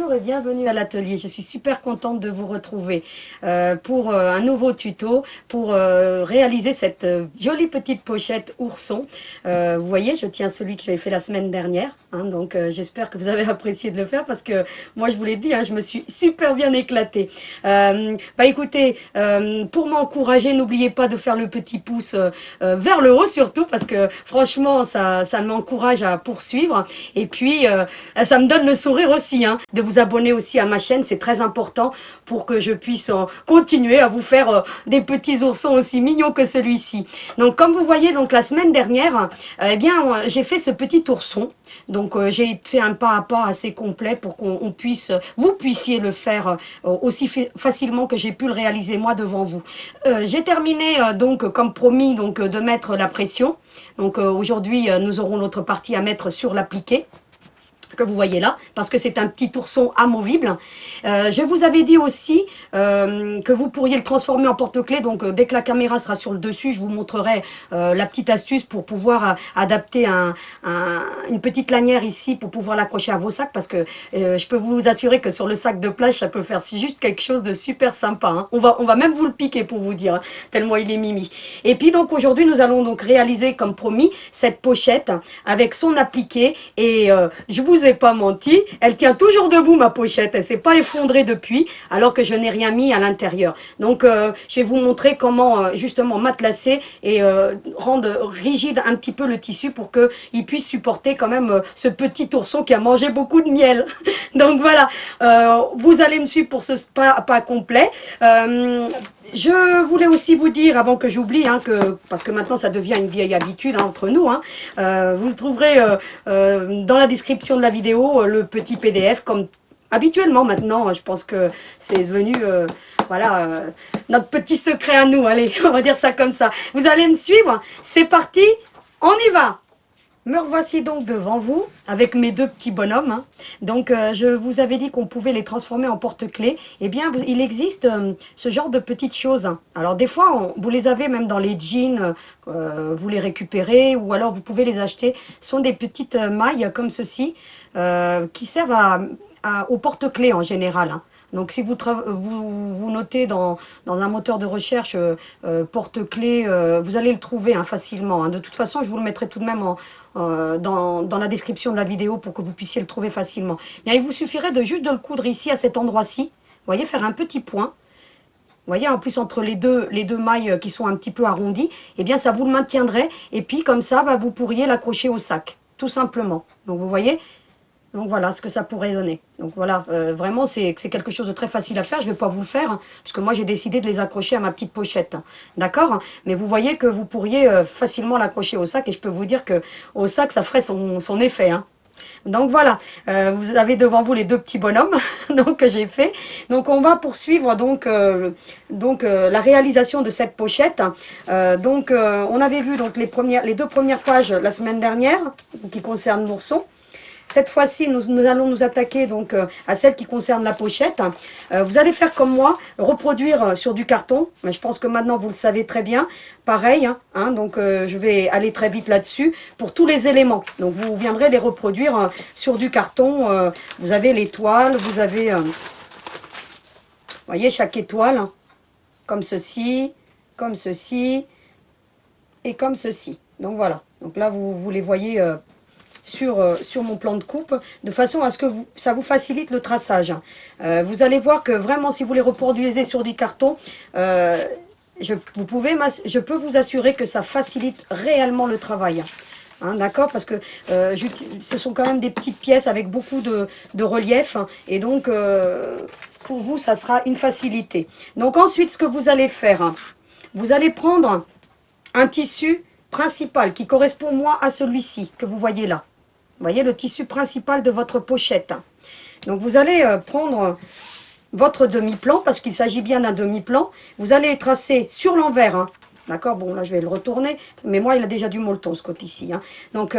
Bonjour et bienvenue à l'atelier. Je suis super contente de vous retrouver pour un nouveau tuto pour réaliser cette jolie petite pochette ourson. Vous voyez, je tiens celui que j'avais fait la semaine dernière. Donc j'espère que vous avez apprécié de le faire parce que moi je vous l'ai dit, je me suis super bien éclatée. Écoutez, pour m'encourager, n'oubliez pas de faire le petit pouce vers le haut surtout parce que franchement ça m'encourage à poursuivre et puis ça me donne le sourire aussi de vous abonner aussi à ma chaîne, c'est très important pour que je puisse continuer à vous faire des petits oursons aussi mignons que celui-ci. Donc comme vous voyez, donc la semaine dernière, j'ai fait ce petit ourson. Donc j'ai fait un pas à pas assez complet pour qu'on puisse, vous puissiez le faire aussi facilement que j'ai pu le réaliser moi devant vous. J'ai terminé donc comme promis donc de mettre la pression. Donc aujourd'hui nous aurons l'autre partie à mettre sur l'appliqué que vous voyez là, parce que c'est un petit ourson amovible. Je vous avais dit aussi que vous pourriez le transformer en porte-clés, donc dès que la caméra sera sur le dessus, je vous montrerai la petite astuce pour pouvoir adapter une petite lanière ici pour pouvoir l'accrocher à vos sacs, parce que je peux vous assurer que sur le sac de plage, ça peut faire juste quelque chose de super sympa. On va même vous le piquer pour vous dire, tellement il est mimi. Et puis donc aujourd'hui, nous allons donc réaliser comme promis cette pochette avec son appliqué et je vous ai pas menti, elle tient toujours debout ma pochette, elle s'est pas effondrée depuis alors que je n'ai rien mis à l'intérieur. Donc je vais vous montrer comment justement matelassé et rendre rigide un petit peu le tissu pour qu'il puisse supporter quand même ce petit ourson qui a mangé beaucoup de miel. Donc voilà, vous allez me suivre pour ce pas complet. Je voulais aussi vous dire, avant que j'oublie, parce que maintenant ça devient une vieille habitude entre nous, vous trouverez dans la description de la vidéo le petit PDF comme habituellement maintenant. Je pense que c'est devenu notre petit secret à nous. Allez, on va dire ça comme ça. Vous allez me suivre. C'est parti, on y va. Me revoici donc devant vous avec mes deux petits bonhommes. Donc je vous avais dit qu'on pouvait les transformer en porte-clés. Eh bien, il existe ce genre de petites choses. Alors des fois, vous les avez même dans les jeans, vous les récupérez ou alors vous pouvez les acheter. Ce sont des petites mailles comme ceci qui servent au porte-clés en général. Donc si vous notez dans un moteur de recherche porte-clés, vous allez le trouver facilement. De toute façon, je vous le mettrai tout de même dans la description de la vidéo pour que vous puissiez le trouver facilement. Bien, il vous suffirait juste de le coudre ici, à cet endroit-ci. Vous voyez, faire un petit point. Vous voyez, en plus, entre les deux mailles qui sont un petit peu arrondies, eh bien, ça vous le maintiendrait. Et puis, comme ça, vous pourriez l'accrocher au sac, tout simplement. Donc, vous voyez. Donc voilà ce que ça pourrait donner. Donc voilà, vraiment c'est quelque chose de très facile à faire. Je ne vais pas vous le faire, parce que moi j'ai décidé de les accrocher à ma petite pochette. D'accord? Mais vous voyez que vous pourriez facilement l'accrocher au sac, et je peux vous dire que au sac ça ferait son effet. Donc voilà, vous avez devant vous les deux petits bonhommes donc, que j'ai fait. Donc on va poursuivre la réalisation de cette pochette. On avait vu donc les deux premières pages la semaine dernière qui concernent l'ourson. Cette fois-ci, nous allons nous attaquer donc à celle qui concerne la pochette. Vous allez faire comme moi, reproduire sur du carton. Mais je pense que maintenant vous le savez très bien. Pareil, donc je vais aller très vite là-dessus pour tous les éléments. Donc vous viendrez les reproduire sur du carton. Vous avez l'étoile, vous avez, vous voyez, chaque étoile, comme ceci et comme ceci. Donc voilà. Donc là vous les voyez sur mon plan de coupe, de façon à ce que ça vous facilite le traçage. Vous allez voir que vraiment, si vous les reproduisez sur du carton, je peux vous assurer que ça facilite réellement le travail. D'accord, parce que ce sont quand même des petites pièces avec beaucoup de relief, et donc pour vous, ça sera une facilité. Donc ensuite, ce que vous allez faire, vous allez prendre un tissu principal qui correspond moi à celui-ci que vous voyez là. Vous voyez le tissu principal de votre pochette. Donc vous allez prendre votre demi-plan, parce qu'il s'agit bien d'un demi-plan. Vous allez tracer sur l'envers. D'accord, bon là je vais le retourner, mais moi il a déjà du molleton ce côté-ci. Donc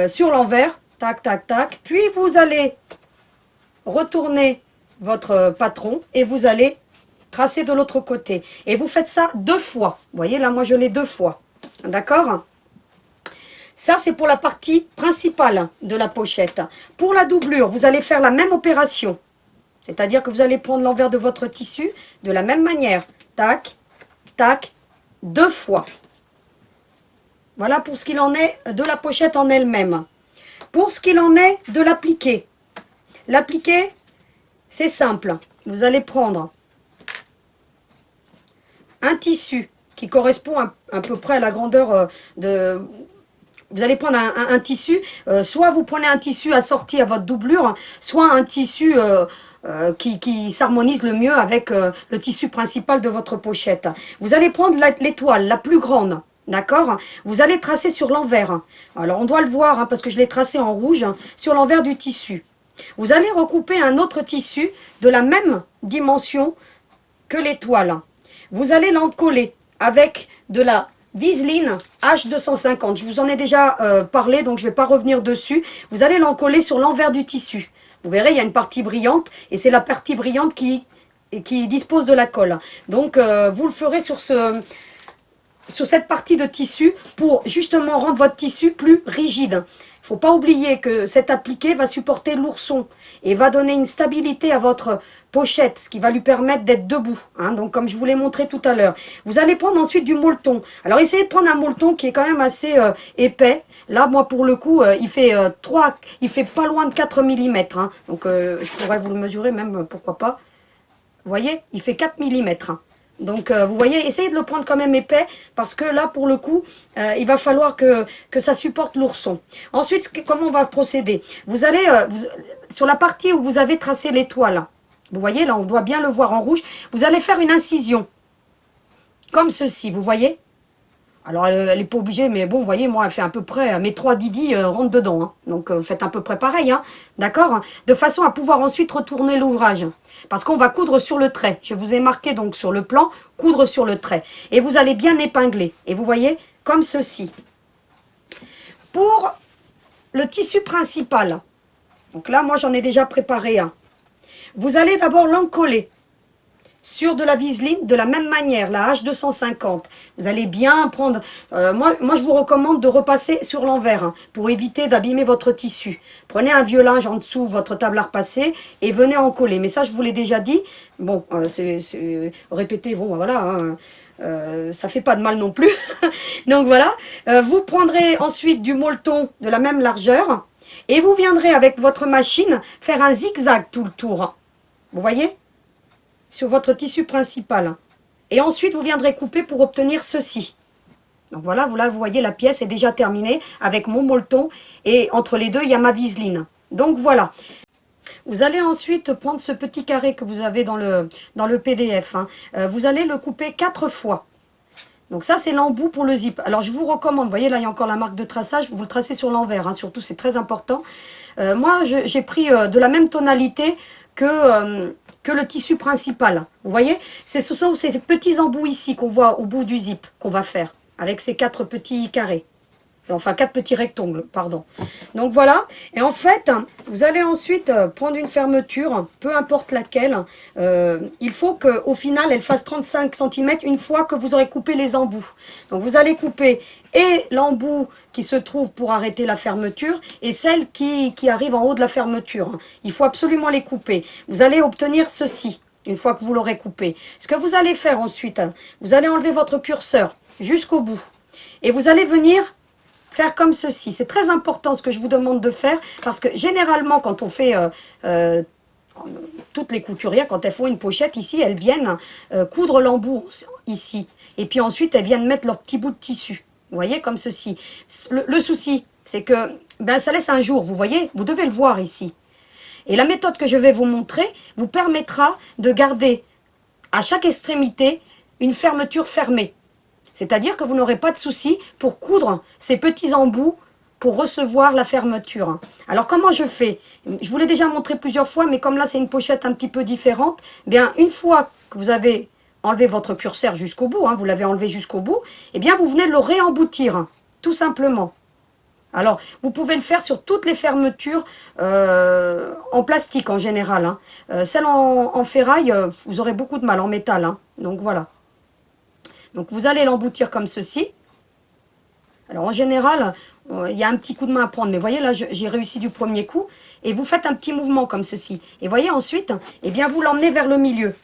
sur l'envers, tac, tac, tac. Puis vous allez retourner votre patron et vous allez tracer de l'autre côté. Et vous faites ça 2 fois. Vous voyez là, moi je l'ai 2 fois. D'accord ? Ça, c'est pour la partie principale de la pochette. Pour la doublure, vous allez faire la même opération. C'est-à-dire que vous allez prendre l'envers de votre tissu de la même manière. Tac, tac, 2 fois. Voilà pour ce qu'il en est de la pochette en elle-même. Pour ce qu'il en est de l'appliqué. L'appliqué, c'est simple. Vous allez prendre un tissu qui correspond à peu près à la grandeur de... Vous allez prendre un tissu, soit vous prenez un tissu assorti à votre doublure, soit un tissu qui s'harmonise le mieux avec le tissu principal de votre pochette. Vous allez prendre l'étoile la plus grande, d'accord? Vous allez tracer sur l'envers. Alors on doit le voir, hein, parce que je l'ai tracé en rouge, hein, sur l'envers du tissu. Vous allez recouper un autre tissu de la même dimension que l'étoile. Vous allez l'encoller avec de la Viseline H250. Je vous en ai déjà parlé, donc je ne vais pas revenir dessus. Vous allez l'encoller sur l'envers du tissu. Vous verrez, il y a une partie brillante, et c'est la partie brillante qui dispose de la colle. Donc, vous le ferez sur cette partie de tissu pour justement rendre votre tissu plus rigide. Il ne faut pas oublier que cet appliqué va supporter l'ourson et va donner une stabilité à votre pochette, ce qui va lui permettre d'être debout, hein, donc comme je vous l'ai montré tout à l'heure. Vous allez prendre ensuite du molleton. Alors essayez de prendre un molleton qui est quand même assez épais. Là, moi pour le coup, il fait pas loin de 4 mm. Hein, donc je pourrais vous le mesurer même, pourquoi pas. Vous voyez, il fait 4 mm. Hein. Donc, vous voyez, essayez de le prendre quand même épais, parce que là, pour le coup, il va falloir que ça supporte l'ourson. Ensuite, comment on va procéder? Vous allez, sur la partie où vous avez tracé l'étoile, vous voyez, là, on doit bien le voir en rouge, vous allez faire une incision, comme ceci, vous voyez? Alors, elle n'est pas obligée, mais bon, vous voyez, moi, elle fait à peu près, mes 3 didis rentrent dedans. Hein. Donc, faites à peu près pareil, hein, d'accord? De façon à pouvoir ensuite retourner l'ouvrage. Parce qu'on va coudre sur le trait. Je vous ai marqué donc sur le plan, coudre sur le trait. Et vous allez bien épingler. Et vous voyez, comme ceci. Pour le tissu principal, donc là, moi, j'en ai déjà préparé un. Vous allez d'abord l'encoller sur de la viseline de la même manière, la H250. Vous allez bien prendre... moi, je vous recommande de repasser sur l'envers, hein, pour éviter d'abîmer votre tissu. Prenez un vieux linge en dessous de votre table à repasser et venez en coller. Mais ça, je vous l'ai déjà dit. Bon, c'est répéter, bon, voilà, hein, ça fait pas de mal non plus. Donc voilà, vous prendrez ensuite du molleton de la même largeur et vous viendrez avec votre machine faire un zigzag tout le tour. Vous voyez ? Sur votre tissu principal. Et ensuite, vous viendrez couper pour obtenir ceci. Donc voilà, là, vous voyez, la pièce est déjà terminée avec mon molleton. Et entre les deux, il y a ma viseline. Donc voilà. Vous allez ensuite prendre ce petit carré que vous avez dans le PDF. Hein. Vous allez le couper 4 fois. Donc ça, c'est l'embout pour le zip. Alors, je vous recommande, vous voyez, là, il y a encore la marque de traçage. Vous le tracez sur l'envers, hein, surtout, c'est très important. Moi, j'ai pris de la même tonalité que le tissu principal. Vous voyez, ce sont ces petits embouts ici qu'on voit au bout du zip qu'on va faire avec ces 4 petits carrés. Enfin, 4 petits rectangles, pardon. Donc voilà. Et en fait, vous allez ensuite prendre une fermeture, peu importe laquelle. Il faut qu'au final, elle fasse 35 cm une fois que vous aurez coupé les embouts. Donc vous allez couper et l'embout qui se trouve pour arrêter la fermeture et celle qui arrive en haut de la fermeture. Il faut absolument les couper. Vous allez obtenir ceci, une fois que vous l'aurez coupé. Ce que vous allez faire ensuite, vous allez enlever votre curseur jusqu'au bout. Et vous allez venir faire comme ceci. C'est très important ce que je vous demande de faire, parce que généralement, quand on fait... toutes les couturières, quand elles font une pochette ici, elles viennent coudre l'embout ici. Et puis ensuite, elles viennent mettre leur petit bout de tissu. Vous voyez, comme ceci. Le souci, c'est que ça laisse un jour, vous voyez, vous devez le voir ici. Et la méthode que je vais vous montrer vous permettra de garder à chaque extrémité une fermeture fermée. C'est-à-dire que vous n'aurez pas de souci pour coudre ces petits embouts pour recevoir la fermeture. Alors comment je fais? Je vous l'ai déjà montré plusieurs fois, mais comme là c'est une pochette un petit peu différente, bien une fois que vous avez enlevé votre curseur jusqu'au bout, hein, vous l'avez enlevé jusqu'au bout, eh bien vous venez le réemboutir, tout simplement. Alors, vous pouvez le faire sur toutes les fermetures en plastique en général. Hein. Celles en ferraille, vous aurez beaucoup de mal, en métal. Hein. Donc voilà. Donc vous allez l'emboutir comme ceci. Alors en général, il y a un petit coup de main à prendre, mais voyez là, j'ai réussi du premier coup. Et vous faites un petit mouvement comme ceci. Et voyez ensuite, eh bien vous l'emmenez vers le milieu.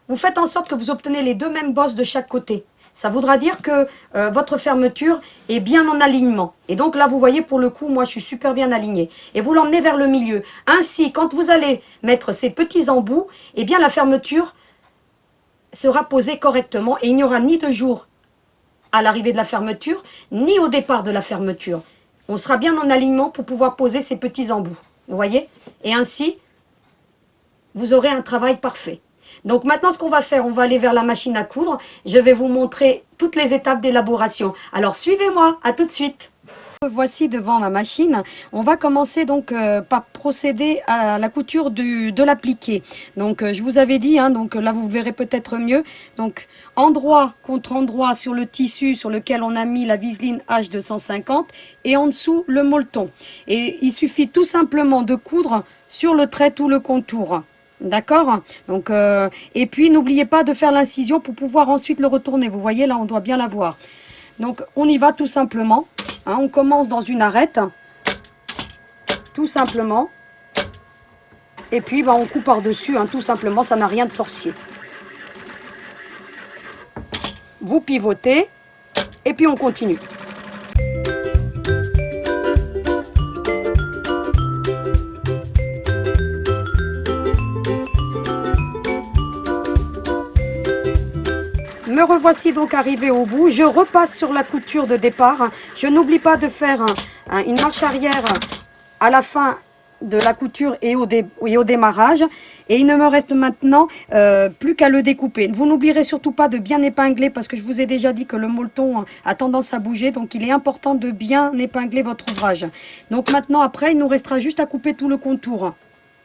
Vous faites en sorte que vous obtenez les deux mêmes bosses de chaque côté. Ça voudra dire que votre fermeture est bien en alignement. Et donc là, vous voyez, pour le coup, moi, je suis super bien alignée. Et vous l'emmenez vers le milieu. Ainsi, quand vous allez mettre ces petits embouts, eh bien la fermeture sera posée correctement et il n'y aura ni de jour à l'arrivée de la fermeture, ni au départ de la fermeture. On sera bien en alignement pour pouvoir poser ces petits embouts. Vous voyez? Et ainsi, vous aurez un travail parfait. Donc maintenant, ce qu'on va faire, on va aller vers la machine à coudre. Je vais vous montrer toutes les étapes d'élaboration. Alors suivez-moi, à tout de suite. Voici devant ma machine. On va commencer donc par procéder à la couture de l'appliqué. Donc je vous avais dit, hein, donc là vous verrez peut-être mieux. Donc endroit contre endroit sur le tissu sur lequel on a mis la viseline H250 et en dessous le molleton. Et il suffit tout simplement de coudre sur le trait tout le contour. D'accord? Donc et puis n'oubliez pas de faire l'incision pour pouvoir ensuite le retourner. Vous voyez là, on doit bien la voir. Donc on y va tout simplement. Hein, on commence dans une arête, tout simplement. Et puis bah, on coupe par-dessus, hein, tout simplement, ça n'a rien de sorcier. Vous pivotez et puis on continue. Me revoici donc arrivé au bout. Je repasse sur la couture de départ. Je n'oublie pas de faire une marche arrière à la fin de la couture et au démarrage. Et il ne me reste maintenant plus qu'à le découper. Vous n'oublierez surtout pas de bien épingler parce que je vous ai déjà dit que le molleton a tendance à bouger. Donc il est important de bien épingler votre ouvrage. Donc maintenant après, il nous restera juste à couper tout le contour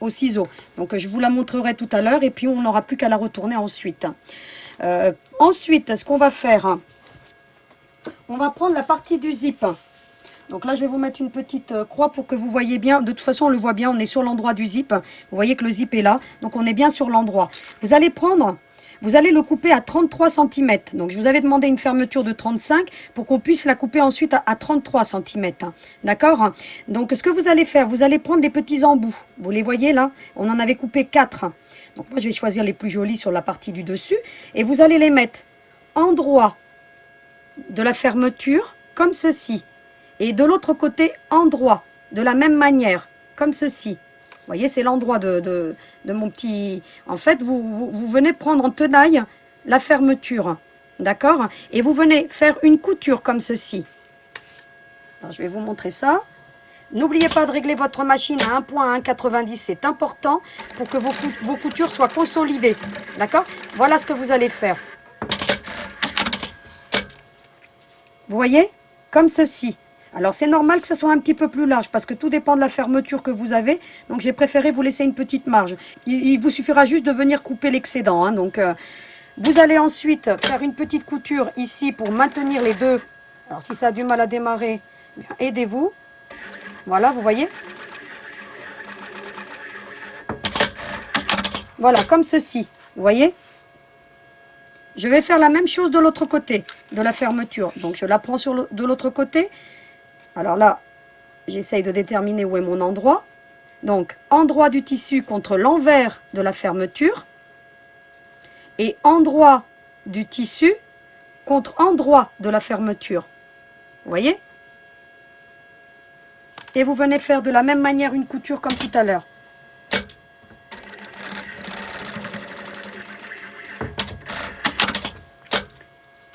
au ciseau. Donc je vous la montrerai tout à l'heure et puis on n'aura plus qu'à la retourner ensuite. Ensuite, ce qu'on va faire, on va prendre la partie du zip. Donc là, je vais vous mettre une petite croix pour que vous voyez bien. De toute façon, on le voit bien, on est sur l'endroit du zip. Vous voyez que le zip est là, donc on est bien sur l'endroit. Vous allez le couper à 33 cm. Donc je vous avais demandé une fermeture de 35 pour qu'on puisse la couper ensuite à 33 cm. D'accord? Donc ce que vous allez faire, vous allez prendre des petits embouts. Vous les voyez là? On en avait coupé 4. Donc moi, je vais choisir les plus jolis sur la partie du dessus. Et vous allez les mettre en droit de la fermeture, comme ceci. Et de l'autre côté, en droit, de la même manière, comme ceci. Vous voyez, c'est l'endroit de mon petit... En fait, vous venez prendre en tenaille la fermeture. D'accord? Et vous venez faire une couture comme ceci. Alors, je vais vous montrer ça. N'oubliez pas de régler votre machine à 1 point à 1,90. C'est important pour que vos coutures soient consolidées. D'accord? Voilà ce que vous allez faire. Vous voyez? Comme ceci. Alors c'est normal que ce soit un petit peu plus large parce que tout dépend de la fermeture que vous avez. Donc j'ai préféré vous laisser une petite marge. Il vous suffira juste de venir couper l'excédent. Hein. Donc vous allez ensuite faire une petite couture ici pour maintenir les deux. Alors si ça a du mal à démarrer, aidez-vous. Voilà, vous voyez? Voilà, comme ceci. Vous voyez? Je vais faire la même chose de l'autre côté de la fermeture. Donc je la prends de l'autre côté. Alors là, j'essaye de déterminer où est mon endroit. Donc, endroit du tissu contre l'envers de la fermeture. Et endroit du tissu contre endroit de la fermeture. Vous voyez? Et vous venez faire de la même manière une couture comme tout à l'heure.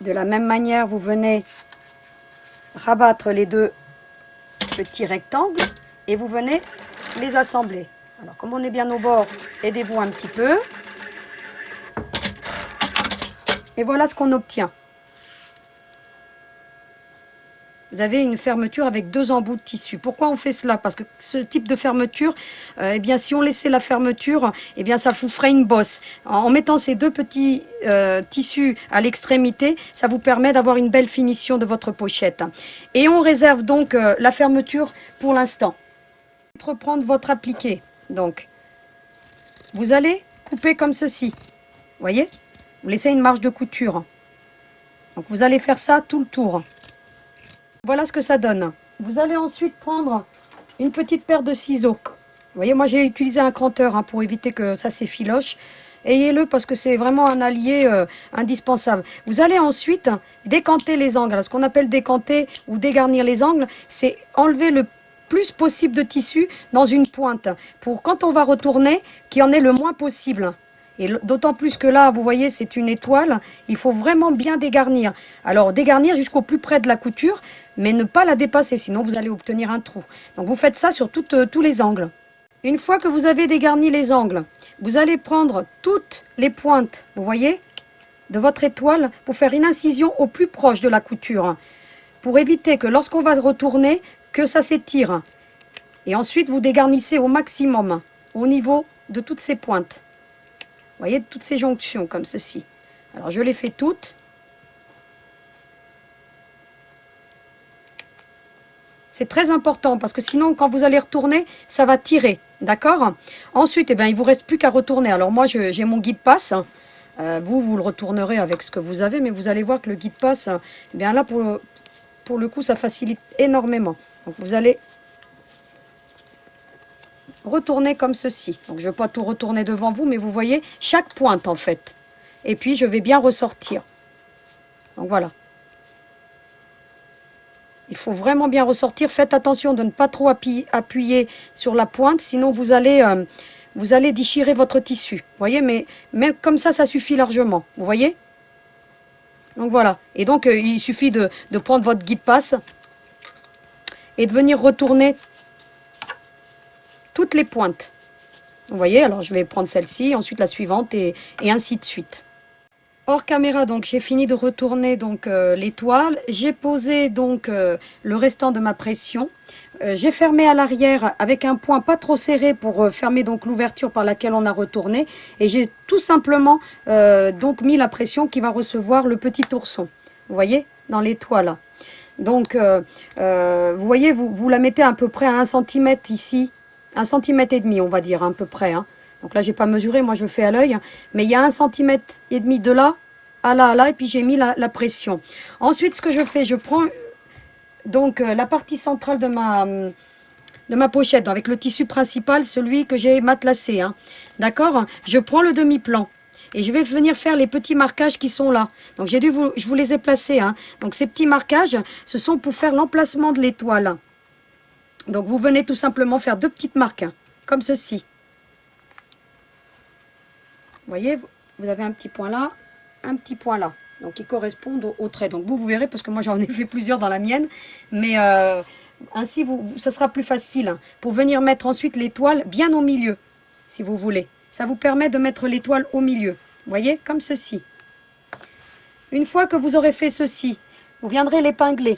De la même manière, vous venez rabattre les deux petits rectangles et vous venez les assembler. Alors, comme on est bien au bord, aidez-vous un petit peu. Et voilà ce qu'on obtient. Vous avez une fermeture avec 2 embouts de tissu. Pourquoi on fait cela? Parce que ce type de fermeture, eh bien, si on laissait la fermeture, eh bien, ça vous ferait une bosse. En mettant ces 2 petits tissus à l'extrémité, ça vous permet d'avoir une belle finition de votre pochette. Et on réserve donc la fermeture pour l'instant. Reprendre votre appliqué. Donc, vous allez couper comme ceci. Vous voyez? Vous laissez une marge de couture. Donc, vous allez faire ça tout le tour. Voilà ce que ça donne. Vous allez ensuite prendre une petite paire de ciseaux. Vous voyez, moi j'ai utilisé un cranteur pour éviter que ça s'effiloche. Ayez-le parce que c'est vraiment un allié indispensable. Vous allez ensuite décanter les angles. Ce qu'on appelle décanter ou dégarnir les angles, c'est enlever le plus possible de tissu dans une pointe. Pour quand on va retourner, qu'il y en ait le moins possible. Et d'autant plus que là, vous voyez, c'est une étoile. Il faut vraiment bien dégarnir. Alors, dégarnir jusqu'au plus près de la couture, mais ne pas la dépasser, sinon vous allez obtenir un trou. Donc, vous faites ça sur tous les angles. Une fois que vous avez dégarni les angles, vous allez prendre toutes les pointes, vous voyez, de votre étoile pour faire une incision au plus proche de la couture. Pour éviter que lorsqu'on va retourner, que ça s'étire. Et ensuite, vous dégarnissez au maximum, au niveau de toutes ces pointes. Vous voyez, toutes ces jonctions comme ceci. Alors, je les fais toutes. C'est très important parce que sinon, quand vous allez retourner, ça va tirer. D'accord? Ensuite, eh bien, il ne vous reste plus qu'à retourner. Alors, moi, j'ai mon guide-passe. Vous le retournerez avec ce que vous avez, mais vous allez voir que le guide-passe, eh bien là, pour le coup, ça facilite énormément. Donc, vous allez retourner comme ceci. Donc, je ne vais pas tout retourner devant vous, mais vous voyez chaque pointe, en fait. Et puis, je vais bien ressortir. Donc, voilà. Il faut vraiment bien ressortir. Faites attention de ne pas trop appuyer sur la pointe, sinon vous allez déchirer votre tissu. Vous voyez, mais comme ça suffit largement. Vous voyez? Donc voilà. Et donc, il suffit de prendre votre guide-passe et de venir retourner toutes les pointes. Vous voyez? Alors, je vais prendre celle-ci, ensuite la suivante et ainsi de suite. Hors caméra, donc j'ai fini de retourner donc l'étoile. J'ai posé donc le restant de ma pression. J'ai fermé à l'arrière avec un point pas trop serré pour fermer donc l'ouverture par laquelle on a retourné. Et j'ai tout simplement donc mis la pression qui va recevoir le petit ourson. Vous voyez, dans l'étoile. Donc, vous voyez, vous la mettez à peu près à 1 cm ici. 1,5 cm, on va dire, à peu près. Donc là, j'ai pas mesuré, moi je fais à l'œil. Mais il y a 1,5 cm de là à là, à là, et puis j'ai mis la pression. Ensuite, ce que je fais, je prends donc la partie centrale de ma pochette, avec le tissu principal, celui que j'ai matelassé. D'accord? Je prends le demi-plan. Et je vais venir faire les petits marquages qui sont là. Donc je vous les ai placés. Donc ces petits marquages, ce sont pour faire l'emplacement de l'étoile. Donc vous venez tout simplement faire 2 petites marques, comme ceci. Vous voyez, vous avez un petit point là, un petit point là. Donc ils correspondent au trait. Donc vous verrez, parce que moi j'en ai fait plusieurs dans la mienne. Mais ainsi, ça sera plus facile pour venir mettre ensuite l'étoile bien au milieu, si vous voulez. Ça vous permet de mettre l'étoile au milieu. Vous voyez, comme ceci. Une fois que vous aurez fait ceci, vous viendrez l'épingler.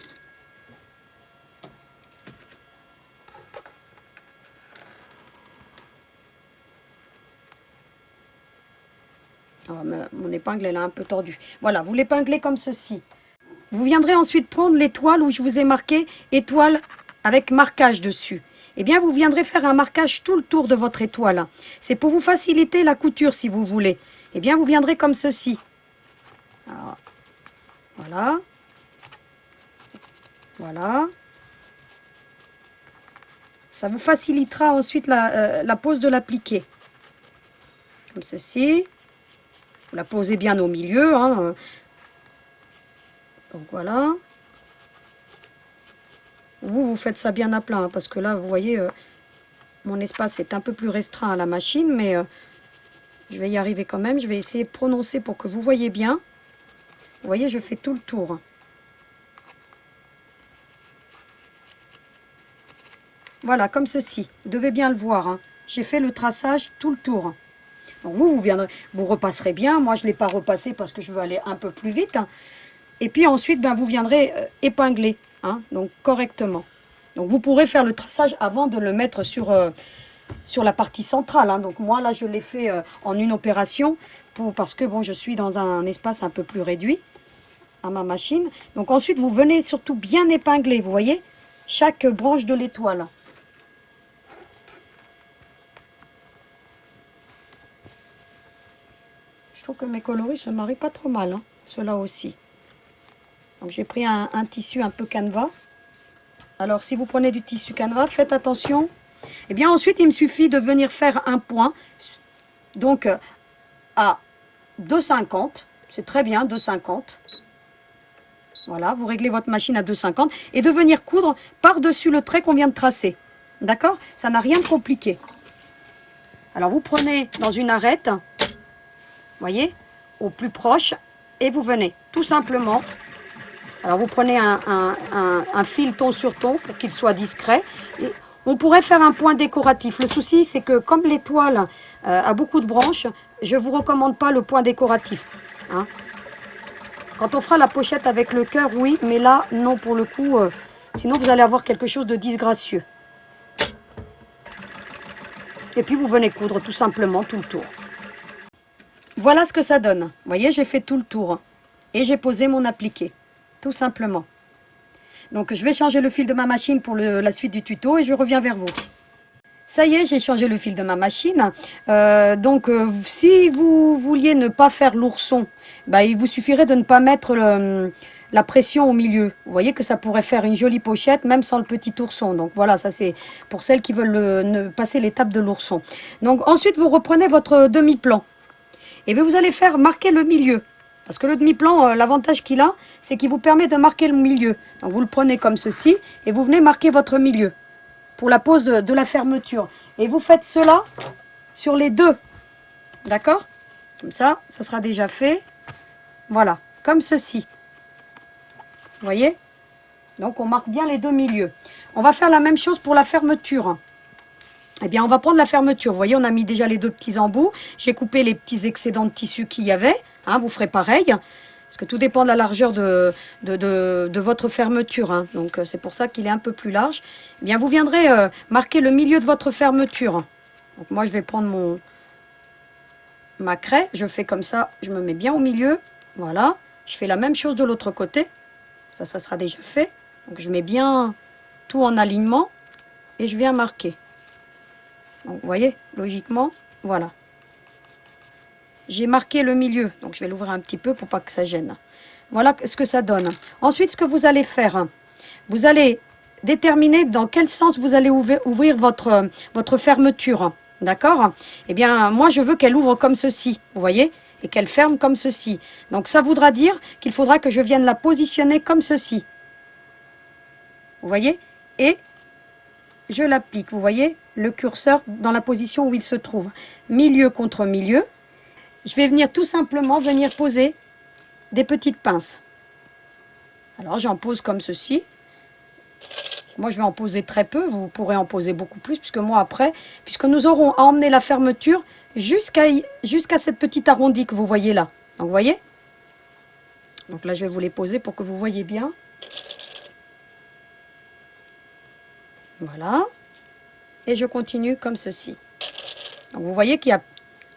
Oh, mon épingle, elle est un peu tordue. Voilà, vous l'épinglez comme ceci. Vous viendrez ensuite prendre l'étoile où je vous ai marqué étoile avec marquage dessus. Eh bien, vous viendrez faire un marquage tout le tour de votre étoile. C'est pour vous faciliter la couture, si vous voulez. Eh bien, vous viendrez comme ceci. Alors, voilà. Voilà. Ça vous facilitera ensuite la pose de l'appliqué. Comme ceci. Vous la posez bien au milieu. Donc voilà. Vous faites ça bien à plat, parce que là, vous voyez, mon espace est un peu plus restreint à la machine, mais je vais y arriver quand même. Je vais essayer de prononcer pour que vous voyez bien. Vous voyez, je fais tout le tour. Voilà, comme ceci. Vous devez bien le voir. J'ai fait le traçage tout le tour. Donc vous repasserez bien. Moi, je ne l'ai pas repassé parce que je veux aller un peu plus vite. Et puis ensuite, vous viendrez épingler, donc correctement. Donc vous pourrez faire le traçage avant de le mettre sur la partie centrale. Donc moi, là, je l'ai fait en une opération parce que bon, je suis dans un espace un peu plus réduit à ma machine. Donc ensuite, vous venez surtout bien épingler, vous voyez, chaque branche de l'étoile. Je trouve que mes coloris se marient pas trop mal, ceux-là aussi. Donc j'ai pris un tissu un peu canevas, Alors, si vous prenez du tissu canevas, faites attention. Et bien ensuite, il me suffit de venir faire un point. Donc, à 2,50. C'est très bien, 2,50. Voilà, vous réglez votre machine à 2,50. Et de venir coudre par-dessus le trait qu'on vient de tracer. D'accord? Ça n'a rien de compliqué. Alors, vous prenez dans une arête, voyez, au plus proche, et vous venez tout simplement. Alors, vous prenez un fil ton sur ton pour qu'il soit discret. Et on pourrait faire un point décoratif. Le souci, c'est que comme l'étoile a beaucoup de branches, je ne vous recommande pas le point décoratif. Hein. Quand on fera la pochette avec le cœur, oui, mais là, non, pour le coup, sinon vous allez avoir quelque chose de disgracieux. Et puis vous venez coudre tout simplement tout le tour. Voilà ce que ça donne. Vous voyez, j'ai fait tout le tour. Et j'ai posé mon appliqué. Tout simplement. Donc je vais changer le fil de ma machine pour la suite du tuto et je reviens vers vous. Ça y est, j'ai changé le fil de ma machine. Si vous vouliez ne pas faire l'ourson, bah, il vous suffirait de ne pas mettre la pression au milieu. Vous voyez que ça pourrait faire une jolie pochette, même sans le petit ourson. Donc voilà, ça c'est pour celles qui veulent passer l'étape de l'ourson. Donc ensuite, vous reprenez votre demi-plan. Et bien vous allez faire marquer le milieu. Parce que le demi-plan, l'avantage qu'il a, c'est qu'il vous permet de marquer le milieu. Donc vous le prenez comme ceci et vous venez marquer votre milieu pour la pose de la fermeture. Et vous faites cela sur les deux. D'accord? Comme ça, ça sera déjà fait. Voilà, comme ceci. Vous voyez? Donc on marque bien les deux milieux. On va faire la même chose pour la fermeture. Eh bien, on va prendre la fermeture. Vous voyez, on a mis déjà les deux petits embouts. J'ai coupé les petits excédents de tissu qu'il y avait. Hein, vous ferez pareil. Parce que tout dépend de la largeur de votre fermeture. Hein. Donc, c'est pour ça qu'il est un peu plus large. Eh bien, vous viendrez marquer le milieu de votre fermeture. Donc, moi, je vais prendre ma craie. Je fais comme ça. Je me mets bien au milieu. Voilà. Je fais la même chose de l'autre côté. Ça sera déjà fait. Donc, je mets bien tout en alignement. Et je viens marquer. Donc, vous voyez, logiquement, voilà. J'ai marqué le milieu, donc je vais l'ouvrir un petit peu pour pas que ça gêne. Voilà ce que ça donne. Ensuite, ce que vous allez faire, vous allez déterminer dans quel sens vous allez ouvrir votre fermeture. D'accord? Eh bien, moi, je veux qu'elle ouvre comme ceci, vous voyez? Et qu'elle ferme comme ceci. Donc, ça voudra dire qu'il faudra que je vienne la positionner comme ceci. Vous voyez? Et je l'applique, vous voyez, le curseur dans la position où il se trouve. Milieu contre milieu. Je vais venir tout simplement poser des petites pinces. Alors j'en pose comme ceci. Moi je vais en poser très peu, vous pourrez en poser beaucoup plus, puisque moi après, puisque nous aurons à emmener la fermeture jusqu'à cette petite arrondie que vous voyez là. Donc vous voyez? Donc là je vais vous les poser pour que vous voyez bien. Voilà. Et je continue comme ceci. Donc vous voyez qu'il y a